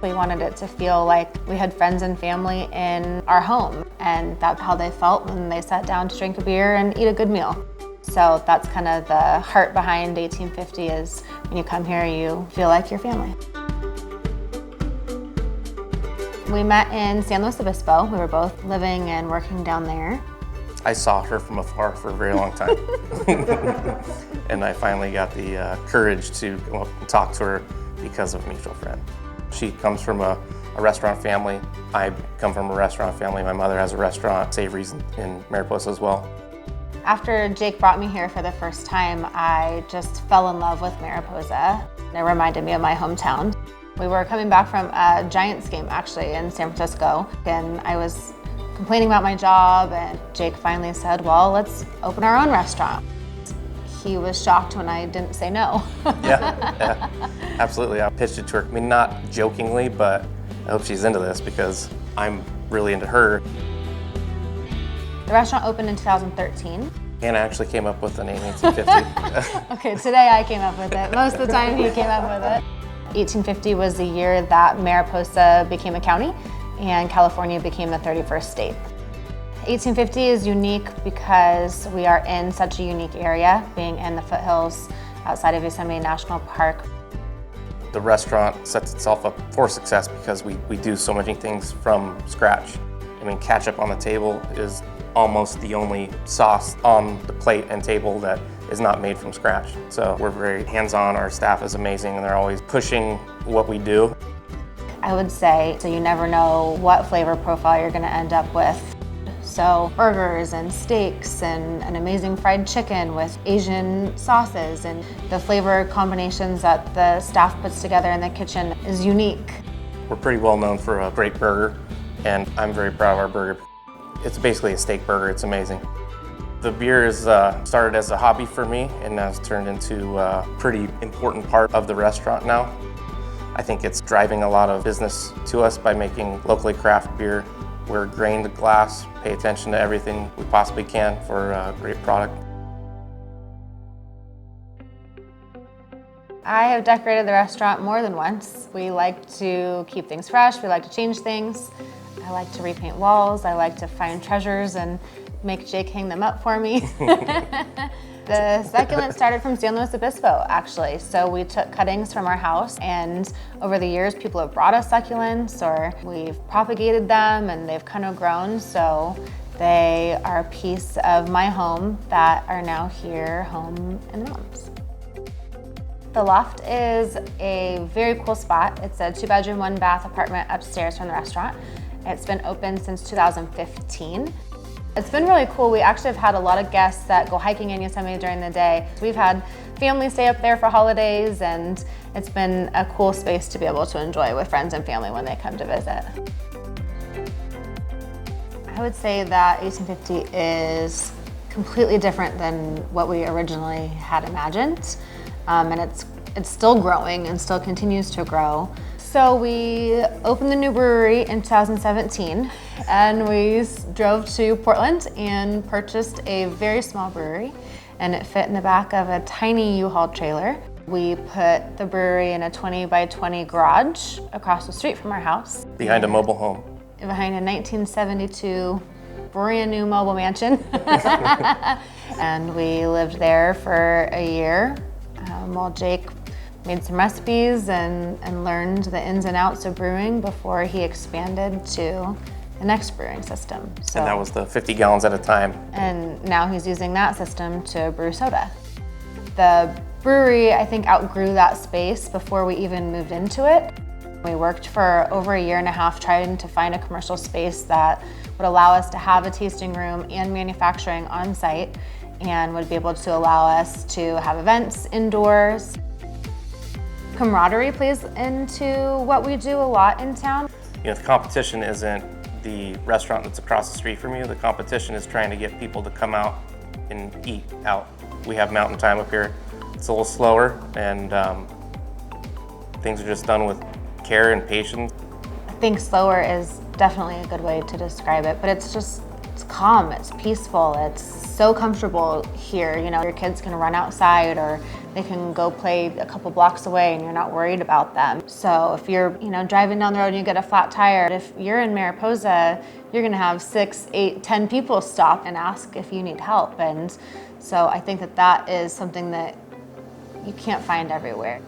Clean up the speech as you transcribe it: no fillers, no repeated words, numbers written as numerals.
We wanted it to feel like we had friends and family in our home, and that's how they felt when they sat down to drink a beer and eat a good meal. So that's kind of the heart behind 1850 is when you come here, you feel like your family. We met in San Luis Obispo. We were both living and working down there. I saw her from afar for a very long time. And I finally got the courage to go up and talk to her because of a mutual friend. She comes from a restaurant family. I come from a restaurant family. My mother has a restaurant, Savories, in Mariposa as well. After Jake brought me here for the first time, I just fell in love with Mariposa. It reminded me of my hometown. We were coming back from a Giants game actually in San Francisco, and I was complaining about my job, and Jake finally said, well, let's open our own restaurant. He was shocked when I didn't say no. Yeah, absolutely. I pitched it to her. I mean, not jokingly, but I hope she's into this because I'm really into her. The restaurant opened in 2013. Hannah actually came up with the name 1850. Okay, today I came up with it. Most of the time he came up with it. 1850 was the year that Mariposa became a county and California became the 31st state. 1850 is unique because we are in such a unique area, being in the foothills outside of Yosemite National Park. The restaurant sets itself up for success because we do so many things from scratch. I mean, ketchup on the table is almost the only sauce on the plate and table that is not made from scratch. So we're very hands-on, our staff is amazing, and they're always pushing what we do. I would say, so you never know what flavor profile you're gonna end up with. So burgers and steaks and an amazing fried chicken with Asian sauces, and the flavor combinations that the staff puts together in the kitchen is unique. We're pretty well known for a great burger, and I'm very proud of our burger. It's basically a steak burger, it's amazing. The beer is started as a hobby for me and has turned into a pretty important part of the restaurant now. I think it's driving a lot of business to us by making locally crafted beer. We're grained glass, pay attention to everything we possibly can for a great product. I have decorated the restaurant more than once. We like to keep things fresh, we like to change things. I like to repaint walls, I like to find treasures and make Jake hang them up for me. The succulent started from San Luis Obispo, actually. So we took cuttings from our house, and over the years, people have brought us succulents, or we've propagated them, and they've kind of grown. So they are a piece of my home that are now here, home in Mom's. The loft is a very cool spot. It's a 2-bedroom, 1-bath apartment upstairs from the restaurant. It's been open since 2015. It's been really cool. We actually have had a lot of guests that go hiking in Yosemite during the day. We've had families stay up there for holidays, and it's been a cool space to be able to enjoy with friends and family when they come to visit. I would say that 1850 is completely different than what we originally had imagined, and it's still growing and still continues to grow. So we opened the new brewery in 2017, and we drove to Portland and purchased a very small brewery, and it fit in the back of a tiny U-Haul trailer. We put the brewery in a 20 by 20 garage across the street from our house. Behind a mobile home. Behind a 1972 brand new mobile mansion. And we lived there for a year while Jake made some recipes and learned the ins and outs of brewing before he expanded to the next brewing system. So, and that was the 50 gallons at a time. And now he's using that system to brew soda. The brewery, I think, outgrew that space before we even moved into it. We worked for over a year and a half trying to find a commercial space that would allow us to have a tasting room and manufacturing on site, and would be able to allow us to have events indoors. Camaraderie plays into what we do a lot in town. You know, the competition isn't the restaurant that's across the street from you. The competition is trying to get people to come out and eat out. We have mountain time up here. It's a little slower, and things are just done with care and patience. I think slower is definitely a good way to describe it, but it's It's calm, it's peaceful, it's so comfortable here. You know, your kids can run outside or they can go play a couple blocks away and you're not worried about them. So if you're, driving down the road and you get a flat tire, if you're in Mariposa, you're gonna have 6, 8, 10 people stop and ask if you need help. And so I think that is something that you can't find everywhere.